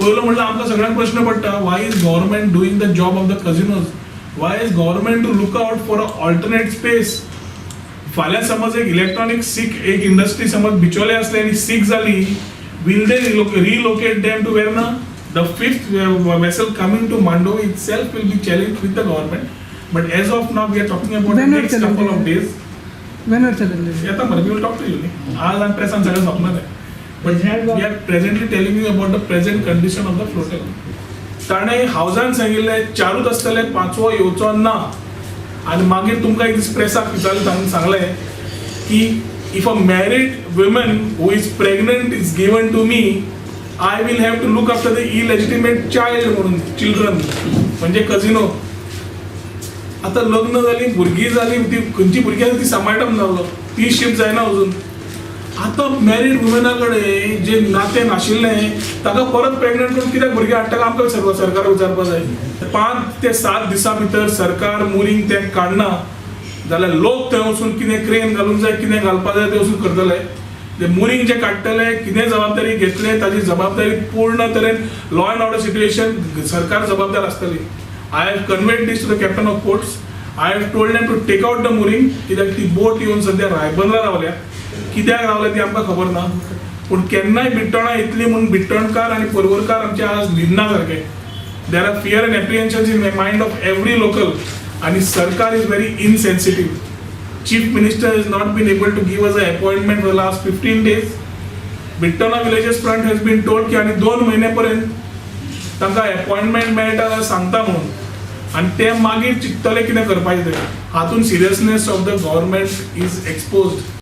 पहिलं म्हणलं आमकां सगळ्यांक प्रश्न पडटा, why is government doing the job of the casinos? Why is government to look out for a alternate space? फाल्यां समज एक इलेक्ट्रॉनिक सीक एक इंडस्ट्री समज बिचोले असले आनी सीक जाली, will they relocate them to where now? The fifth vessel coming to Mando itself will be challenged with the government. But as of now, we are talking about the next couple of days. When are challenging? Yeah, we will talk to you. आज and press and सगळं स्वप्नात आहे. But we are presently telling you about the present condition of the floatel. ताणे हावजान सांगिल्ले चारूच आसतले, पांचवो येवचो ना. आणि मागीर तुमकां एक दीस प्रेसाक विचारलें सांगलें की if a married woman who is pregnant is given to me, I will have to look after the illegitimate child म्हणून children म्हणजे कजिनो. आता लग्न झाली, भुरगी झाली, ती खंयची भुरगी आसा ती सांबाळटप नासलो, ती शिफ्ट जायना अजून. आता मॅरीड वुमना जे नाते नाशिल्लें ताका परत प्रेग्नंट करून कित्याक भुरगीं हाडटा आमकां सरकार विचारपाक जाय. 5 ते 7 दिसां भितर सरकार मुरींग तें काडना जाल्यार लोक थंय वचून कितें क्रेन घालूंक जाय, कितें घालपाक जाय तें वचून करतले. ते मुरींग जे काडटले, कितें जबाबदारी घेतले ताची जबाबदारी पूर्ण तरेन लॉ अँड ऑर्डर सिच्युएशन सरकार जबाबदार आसतली. I have conveyed this to the captain of ports. I have told them to take out the mooring, कित्याक ती बोट येवन सद्या रायबंदरा रावल्या. कित्याक रावल्या ती आमकां खबर ना, पूण केन्नाय बिट्टोणां येतली म्हणून बिट्टणकार आनी पर्वरकार आमचे आज न्हिदना सारके. There are fear and apprehensions in the mind of every local. आणि सरकार is very insensitive. Chief minister is not been able to give us a appointment for last 15 days. बिट्टोणा villages front has been told की आनी 2 म्हयन्यापर्यंत तांकां appointment मेळटा जाल्यार सांगता म्हणून, आनी ते मागीर चिंततले कितें करपाचें तें. हातून seriousness of the government is exposed.